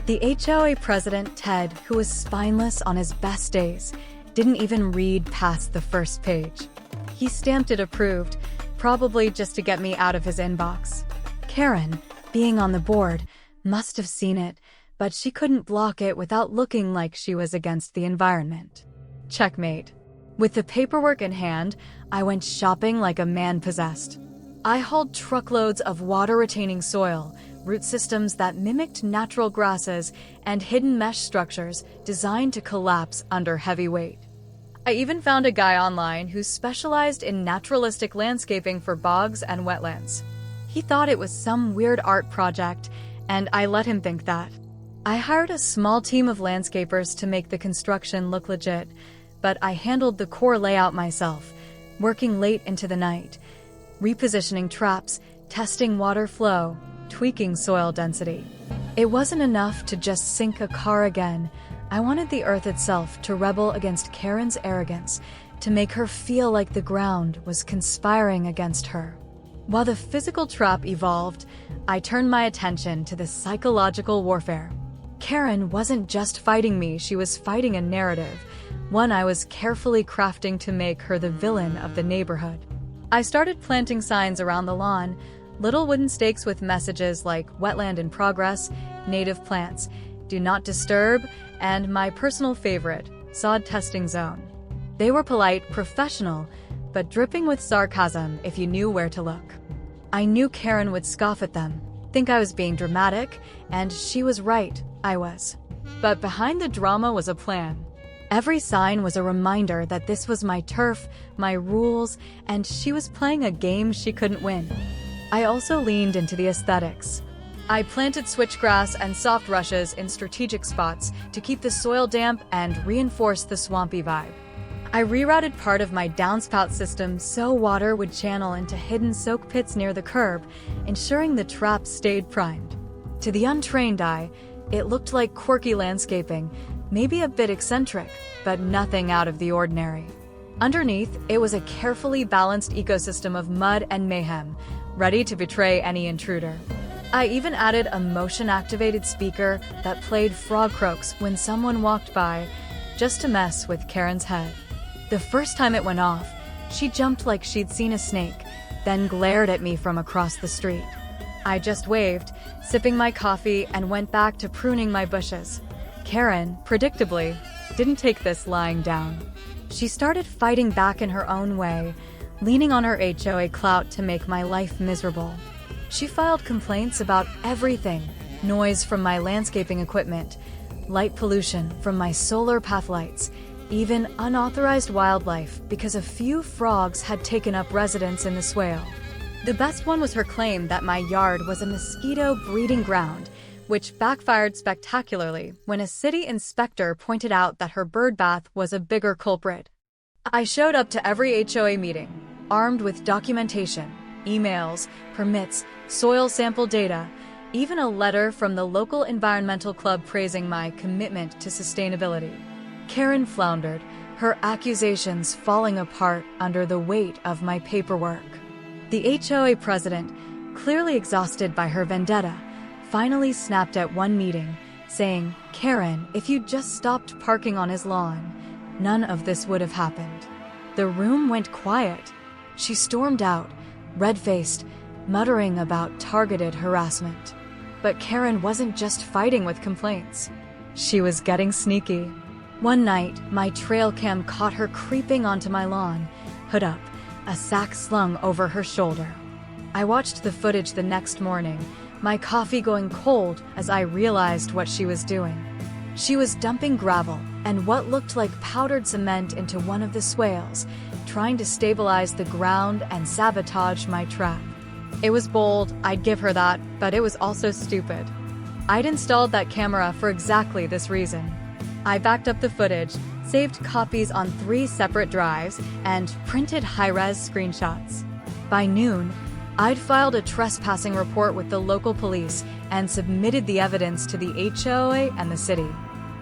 The HOA president, Ted, who was spineless on his best days, didn't even read past the first page. He stamped it approved, probably just to get me out of his inbox. Karen, being on the board, must have seen it, but she couldn't block it without looking like she was against the environment. Checkmate. With the paperwork in hand, I went shopping like a man possessed. I hauled truckloads of water-retaining soil, root systems that mimicked natural grasses, and hidden mesh structures designed to collapse under heavy weight. I even found a guy online who specialized in naturalistic landscaping for bogs and wetlands. He thought it was some weird art project, and I let him think that. I hired a small team of landscapers to make the construction look legit, but I handled the core layout myself, working late into the night, repositioning traps, testing water flow, tweaking soil density. It wasn't enough to just sink a car again. I wanted the earth itself to rebel against Karen's arrogance, to make her feel like the ground was conspiring against her. While the physical trap evolved, I turned my attention to the psychological warfare. Karen wasn't just fighting me, she was fighting a narrative, one I was carefully crafting to make her the villain of the neighborhood. I started planting signs around the lawn, little wooden stakes with messages like wetland in progress, native plants, do not disturb, and my personal favorite, sod testing zone. They were polite, professional, but dripping with sarcasm if you knew where to look. I knew Karen would scoff at them, think I was being dramatic, and she was right, I was. But behind the drama was a plan. Every sign was a reminder that this was my turf, my rules, and she was playing a game she couldn't win. I also leaned into the aesthetics. I planted switchgrass and soft rushes in strategic spots to keep the soil damp and reinforce the swampy vibe. I rerouted part of my downspout system so water would channel into hidden soak pits near the curb, ensuring the trap stayed primed. To the untrained eye, it looked like quirky landscaping, maybe a bit eccentric, but nothing out of the ordinary. Underneath, it was a carefully balanced ecosystem of mud and mayhem, ready to betray any intruder. I even added a motion-activated speaker that played frog croaks when someone walked by, just to mess with Karen's head. The first time it went off, she jumped like she'd seen a snake, then glared at me from across the street. I just waved, sipping my coffee, and went back to pruning my bushes. Karen, predictably, didn't take this lying down. She started fighting back in her own way, leaning on her HOA clout to make my life miserable. She filed complaints about everything: noise from my landscaping equipment, light pollution from my solar path lights, even unauthorized wildlife because a few frogs had taken up residence in the swale. The best one was her claim that my yard was a mosquito breeding ground, which backfired spectacularly when a city inspector pointed out that her bird bath was a bigger culprit. I showed up to every HOA meeting, armed with documentation, emails, permits, soil sample data, even a letter from the local environmental club praising my commitment to sustainability. Karen floundered, her accusations falling apart under the weight of my paperwork. The HOA president, clearly exhausted by her vendetta, finally snapped at one meeting, saying, "Karen, if you just stopped parking on his lawn, none of this would have happened." The room went quiet. She stormed out, red-faced, muttering about targeted harassment. But Karen wasn't just fighting with complaints. She was getting sneaky. One night, my trail cam caught her creeping onto my lawn, hood up, a sack slung over her shoulder. I watched the footage the next morning, my coffee going cold as I realized what she was doing. She was dumping gravel and what looked like powdered cement into one of the swales, trying to stabilize the ground and sabotage my trap. It was bold, I'd give her that, but it was also stupid. I'd installed that camera for exactly this reason. I backed up the footage, saved copies on 3 separate drives, and printed high-res screenshots. By noon, I'd filed a trespassing report with the local police and submitted the evidence to the HOA and the city.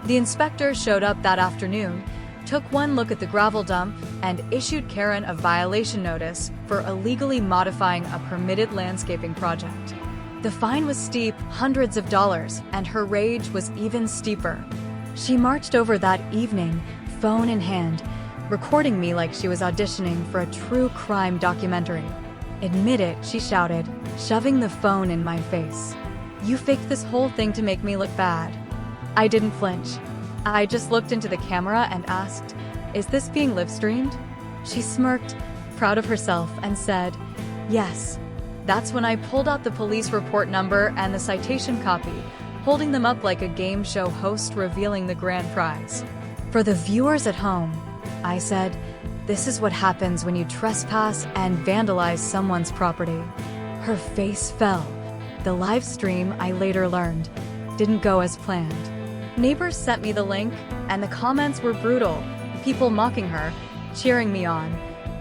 The inspector showed up that afternoon, took one look at the gravel dump, and issued Karen a violation notice for illegally modifying a permitted landscaping project. The fine was steep, hundreds of dollars, and her rage was even steeper. She marched over that evening, phone in hand, recording me like she was auditioning for a true crime documentary. "Admit it," she shouted, shoving the phone in my face. "You faked this whole thing to make me look bad." I didn't flinch. I just looked into the camera and asked, "Is this being live-streamed?" She smirked, proud of herself, and said, "Yes." That's when I pulled out the police report number and the citation copy, holding them up like a game show host revealing the grand prize. "For the viewers at home," I said, "this is what happens when you trespass and vandalize someone's property." Her face fell. The live stream, I later learned, didn't go as planned. Neighbors sent me the link, and the comments were brutal, people mocking her, cheering me on.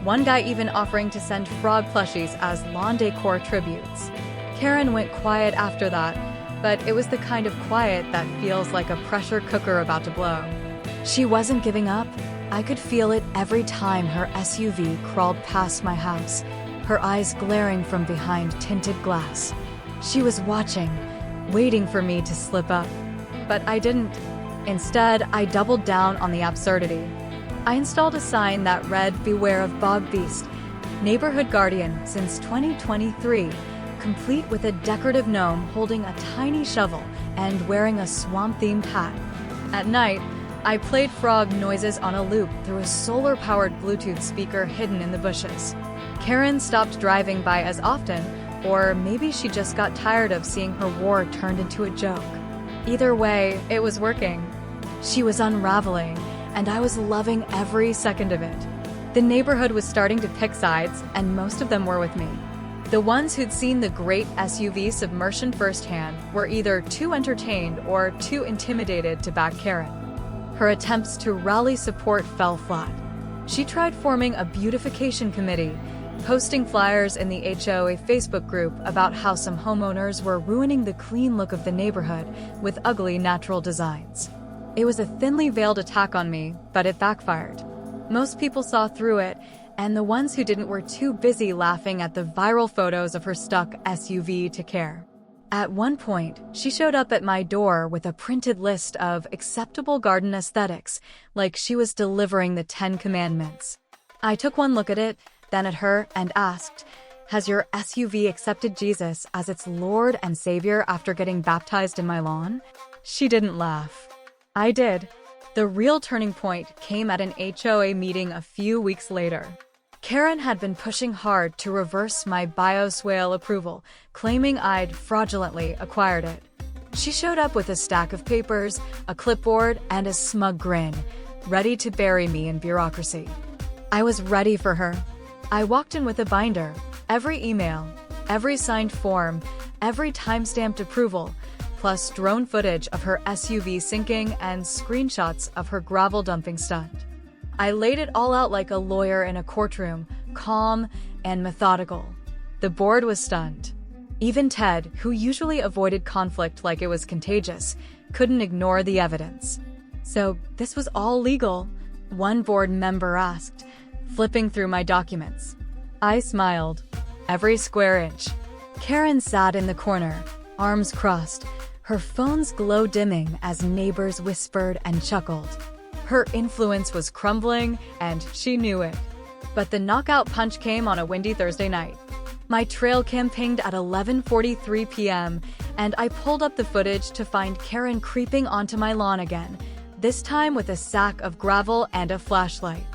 One guy even offering to send frog plushies as lawn decor tributes. Karen went quiet after that, but it was the kind of quiet that feels like a pressure cooker about to blow. She wasn't giving up. I could feel it every time her SUV crawled past my house, her eyes glaring from behind tinted glass. She was watching, waiting for me to slip up. But I didn't. Instead, I doubled down on the absurdity. I installed a sign that read, "Beware of Bog Beast, Neighborhood Guardian since 2023, complete with a decorative gnome holding a tiny shovel and wearing a swamp-themed hat." At night, I played frog noises on a loop through a solar-powered Bluetooth speaker hidden in the bushes. Karen stopped driving by as often, or maybe she just got tired of seeing her war turned into a joke. Either way, it was working. She was unraveling, and I was loving every second of it. The neighborhood was starting to pick sides, and most of them were with me. The ones who'd seen the great SUV submersion firsthand were either too entertained or too intimidated to back Karen. Her attempts to rally support fell flat. She tried forming a beautification committee, posting flyers in the HOA Facebook group about how some homeowners were ruining the clean look of the neighborhood with ugly natural designs. It was a thinly veiled attack on me, but it backfired. Most people saw through it, and the ones who didn't were too busy laughing at the viral photos of her stuck SUV to care. At one point, she showed up at my door with a printed list of acceptable garden aesthetics, like she was delivering the 10 Commandments. I took one look at it, then at her, and asked, "Has your SUV accepted Jesus as its Lord and Savior after getting baptized in my lawn?" She didn't laugh. I did. The real turning point came at an HOA meeting a few weeks later. Karen had been pushing hard to reverse my bioswale approval, claiming I'd fraudulently acquired it. She showed up with a stack of papers, a clipboard, and a smug grin, ready to bury me in bureaucracy. I was ready for her. I walked in with a binder, every email, every signed form, every time-stamped approval, plus drone footage of her SUV sinking and screenshots of her gravel dumping stunt. I laid it all out like a lawyer in a courtroom, calm and methodical. The board was stunned. Even Ted, who usually avoided conflict like it was contagious, couldn't ignore the evidence. "So, this was all legal?" one board member asked, flipping through my documents. I smiled. Every square inch. Karen sat in the corner, arms crossed, her phone's glow dimming as neighbors whispered and chuckled. Her influence was crumbling, and she knew it. But the knockout punch came on a windy Thursday night. My trail cam pinged at 11:43 p.m., and I pulled up the footage to find Karen creeping onto my lawn again, this time with a sack of gravel and a flashlight.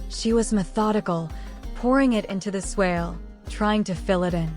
She was methodical, pouring it into the swale, trying to fill it in.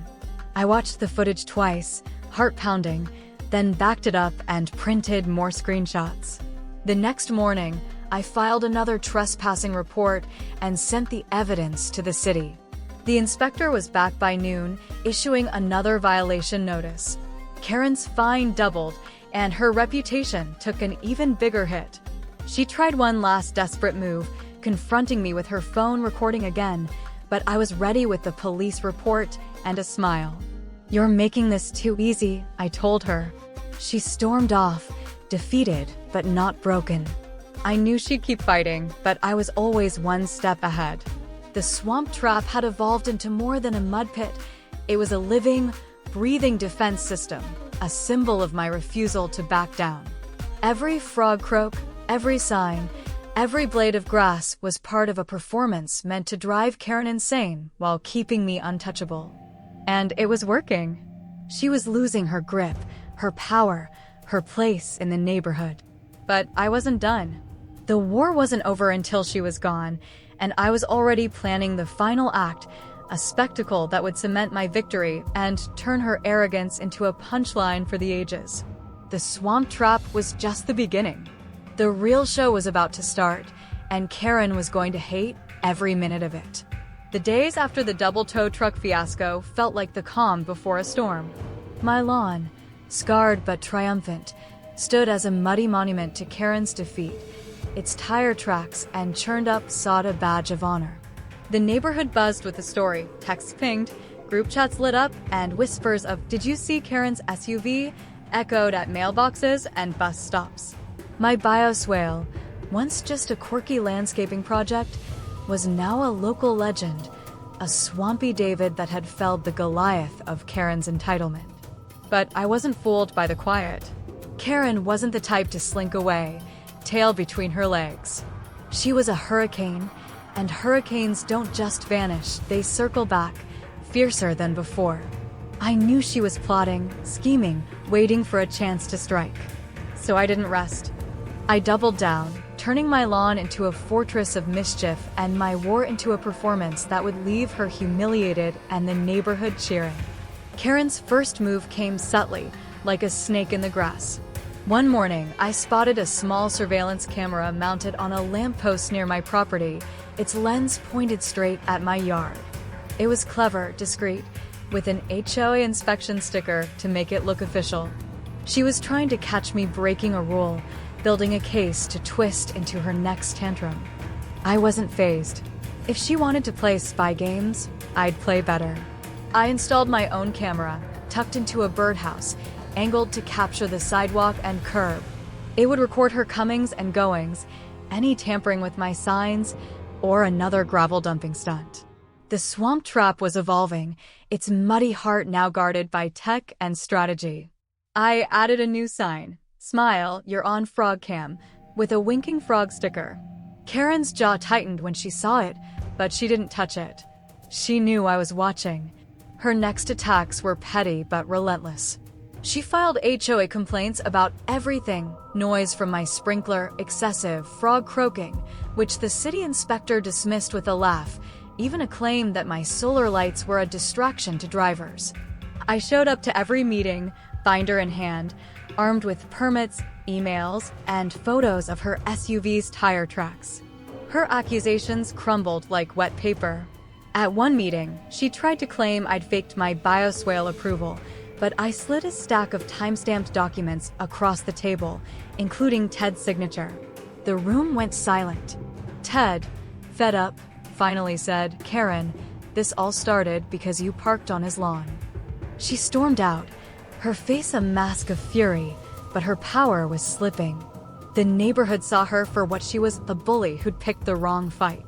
I watched the footage twice, heart pounding, then backed it up and printed more screenshots. The next morning, I filed another trespassing report and sent the evidence to the city. The inspector was back by noon, issuing another violation notice. Karen's fine doubled, and her reputation took an even bigger hit. She tried one last desperate move, confronting me with her phone recording again, but I was ready with the police report and a smile. "You're making this too easy," I told her. She stormed off, defeated but not broken. I knew she'd keep fighting, but I was always one step ahead. The swamp trap had evolved into more than a mud pit. It was a living, breathing defense system, a symbol of my refusal to back down. Every frog croak, every sign, every blade of grass was part of a performance meant to drive Karen insane while keeping me untouchable. And it was working. She was losing her grip, her power, her place in the neighborhood. But I wasn't done. The war wasn't over until she was gone, and I was already planning the final act, a spectacle that would cement my victory and turn her arrogance into a punchline for the ages. The swamp trap was just the beginning. The real show was about to start, and Karen was going to hate every minute of it. The days after the double tow truck fiasco felt like the calm before a storm. My lawn, scarred but triumphant, stood as a muddy monument to Karen's defeat, its tire tracks and churned-up sod a badge of honor. The neighborhood buzzed with the story, texts pinged, group chats lit up, and whispers of "Did you see Karen's SUV?" echoed at mailboxes and bus stops. My bioswale, once just a quirky landscaping project, was now a local legend, a swampy David that had felled the Goliath of Karen's entitlement. But I wasn't fooled by the quiet. Karen wasn't the type to slink away, tail between her legs. She was a hurricane, and hurricanes don't just vanish, they circle back, fiercer than before. I knew she was plotting, scheming, waiting for a chance to strike. So I didn't rest. I doubled down, turning my lawn into a fortress of mischief and my war into a performance that would leave her humiliated and the neighborhood cheering. Karen's first move came subtly, like a snake in the grass. One morning, I spotted a small surveillance camera mounted on a lamppost near my property, its lens pointed straight at my yard. It was clever, discreet, with an HOA inspection sticker to make it look official. She was trying to catch me breaking a rule, building a case to twist into her next tantrum. I wasn't fazed. If she wanted to play spy games, I'd play better. I installed my own camera, tucked into a birdhouse, angled to capture the sidewalk and curb. It would record her comings and goings, any tampering with my signs, or another gravel dumping stunt. The swamp trap was evolving, its muddy heart now guarded by tech and strategy. I added a new sign, "Smile, you're on frog cam," with a winking frog sticker. Karen's jaw tightened when she saw it, but she didn't touch it. She knew I was watching. Her next attacks were petty but relentless. She filed HOA complaints about everything, noise from my sprinkler, excessive frog croaking, which the city inspector dismissed with a laugh, even a claim that my solar lights were a distraction to drivers. I showed up to every meeting, binder in hand, armed with permits, emails, and photos of her SUV's tire tracks. Her accusations crumbled like wet paper. At one meeting, she tried to claim I'd faked my bioswale approval, but I slid a stack of time-stamped documents across the table, including Ted's signature. The room went silent. Ted, Fed up, finally said, "Karen, this all started because you parked on his lawn." She stormed out, her face a mask of fury, but her power was slipping. The neighborhood saw her for what she was, a bully who'd picked the wrong fight.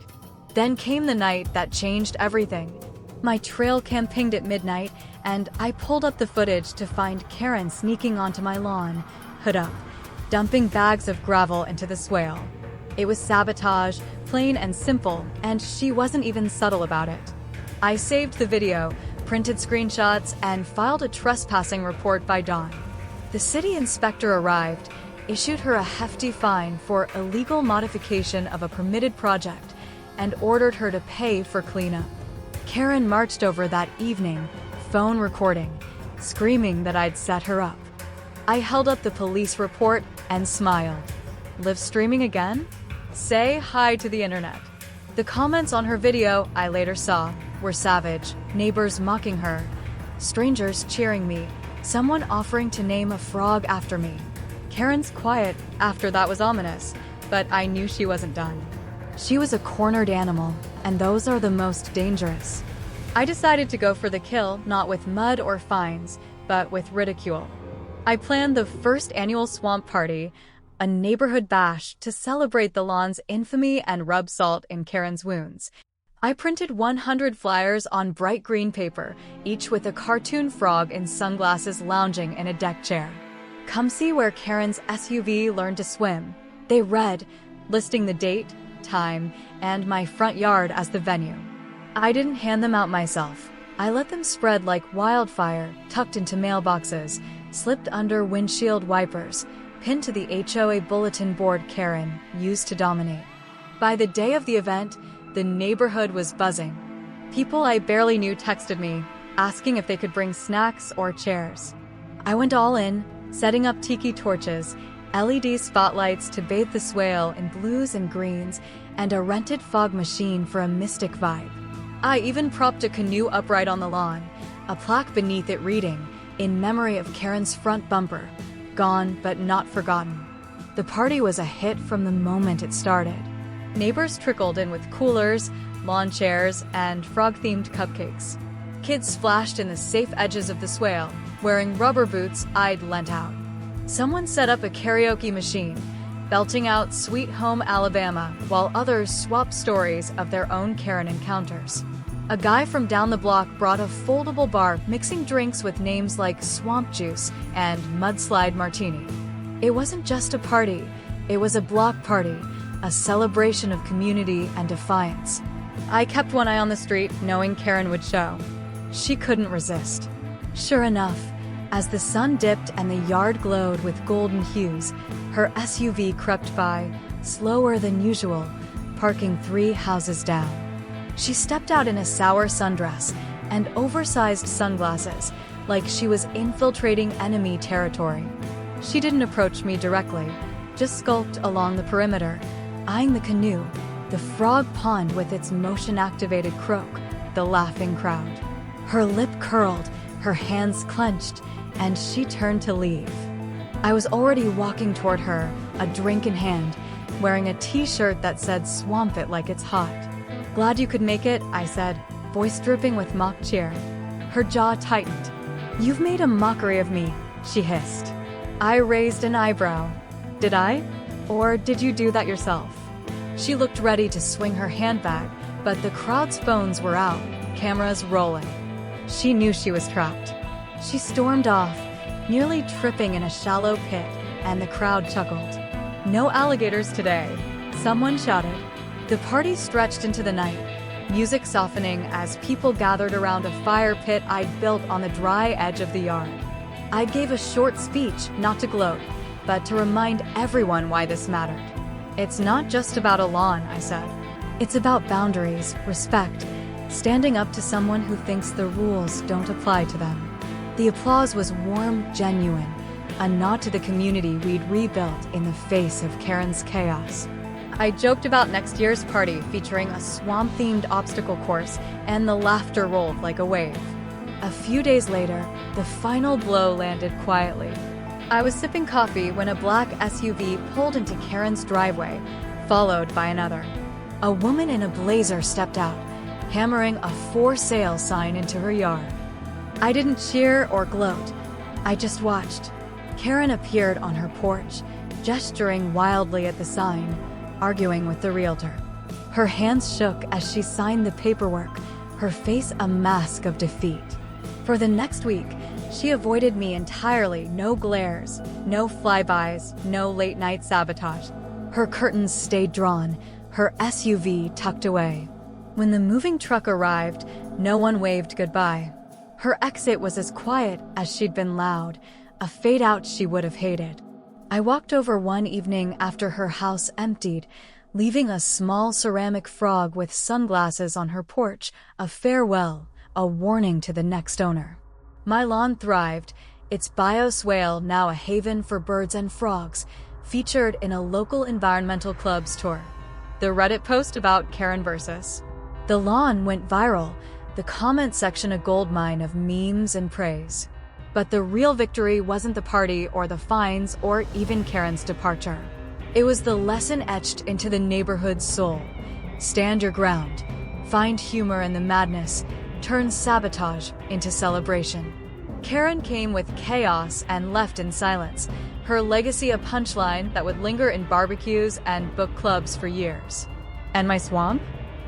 Then came the night that changed everything. My trail cam pinged at midnight, and I pulled up the footage to find Karen sneaking onto my lawn, hood up, dumping bags of gravel into the swale. It was sabotage, plain and simple, and she wasn't even subtle about it. I saved the video, printed screenshots, and filed a trespassing report by dawn. The city inspector arrived, issued her a hefty fine for illegal modification of a permitted project, and ordered her to pay for cleanup. Karen marched over that evening, phone recording, screaming that I'd set her up. I held up the police report and smiled. Live streaming again? Say hi to the internet. The comments on her video, I later saw, were savage, neighbors mocking her, strangers cheering me, someone offering to name a frog after me. Karen's quiet after that was ominous, but I knew she wasn't done. She was a cornered animal, and those are the most dangerous. I decided to go for the kill, not with mud or fines, but with ridicule. I planned the first annual swamp party, a neighborhood bash to celebrate the lawn's infamy and rub salt in Karen's wounds. I printed 100 flyers on bright green paper, each with a cartoon frog in sunglasses lounging in a deck chair. Come see where Karen's SUV learned to swim. They read, listing the date, time, and my front yard as the venue. I didn't hand them out myself. I let them spread like wildfire, tucked into mailboxes, slipped under windshield wipers, pinned to the HOA bulletin board Karen used to dominate. By the day of the event, the neighborhood was buzzing. People I barely knew texted me, asking if they could bring snacks or chairs. I went all in, setting up tiki torches, LED spotlights to bathe the swale in blues and greens, and a rented fog machine for a mystic vibe. I even propped a canoe upright on the lawn, a plaque beneath it reading, "In memory of Karen's front bumper, gone but not forgotten." The party was a hit from the moment it started. Neighbors trickled in with coolers, lawn chairs, and frog-themed cupcakes. Kids splashed in the safe edges of the swale, wearing rubber boots I'd lent out. Someone set up a karaoke machine, belting out Sweet Home Alabama, while others swapped stories of their own Karen encounters. A guy from down the block brought a foldable bar, mixing drinks with names like Swamp Juice and Mudslide Martini. It wasn't just a party, it was a block party, a celebration of community and defiance. I kept one eye on the street, knowing Karen would show. She couldn't resist. Sure enough, as the sun dipped and the yard glowed with golden hues, her SUV crept by, slower than usual, parking 3 houses down. She stepped out in a sour sundress and oversized sunglasses, like she was infiltrating enemy territory. She didn't approach me directly, just skulked along the perimeter, eyeing the canoe, the frog pond with its motion-activated croak, the laughing crowd. Her lip curled, her hands clenched, and she turned to leave. I was already walking toward her, a drink in hand, wearing a t-shirt that said "Swamp it like it's hot." "Glad you could make it," I said, voice dripping with mock cheer. Her jaw tightened. "You've made a mockery of me," she hissed. I raised an eyebrow. "Did I? Or did you do that yourself?" She looked ready to swing her handbag, but the crowd's phones were out, cameras rolling. She knew she was trapped. She stormed off, nearly tripping in a shallow pit, and the crowd chuckled. "No alligators today," someone shouted. The party stretched into the night, music softening as people gathered around a fire pit I'd built on the dry edge of the yard. I gave a short speech, not to gloat, but to remind everyone why this mattered. "It's not just about a lawn," I said. "It's about boundaries, respect, standing up to someone who thinks the rules don't apply to them." The applause was warm, genuine, a nod to the community we'd rebuilt in the face of Karen's chaos. I joked about next year's party featuring a swamp-themed obstacle course, and the laughter rolled like a wave. A few days later, the final blow landed quietly. I was sipping coffee when a black SUV pulled into Karen's driveway, followed by another. A woman in a blazer stepped out, hammering a for sale sign into her yard. I didn't cheer or gloat. I just watched. Karen appeared on her porch, gesturing wildly at the sign, arguing with the realtor. Her hands shook as she signed the paperwork, her face a mask of defeat. For the next week, she avoided me entirely. No glares, no flybys, no late-night sabotage. Her curtains stayed drawn, her SUV tucked away. When the moving truck arrived, no one waved goodbye. Her exit was as quiet as she'd been loud, a fade-out she would have hated. I walked over one evening after her house emptied, leaving a small ceramic frog with sunglasses on her porch, a farewell, a warning to the next owner. My lawn thrived, its bioswale now a haven for birds and frogs, featured in a local environmental club's tour. The Reddit post about Karen versus. The lawn went viral, the comment section a goldmine of memes and praise. But the real victory wasn't the party or the fines or even Karen's departure. It was the lesson etched into the neighborhood's soul. Stand your ground. Find humor in the madness. Turn sabotage into celebration. Karen came with chaos and left in silence, her legacy a punchline that would linger in barbecues and book clubs for years. And my swamp?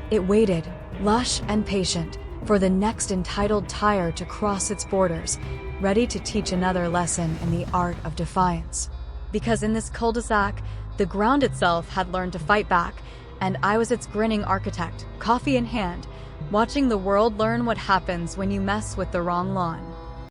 It waited, lush and patient, for the next entitled tire to cross its borders, ready to teach another lesson in the art of defiance. Because in this cul-de-sac, the ground itself had learned to fight back, and I was its grinning architect, coffee in hand, watching the world learn what happens when you mess with the wrong lawn.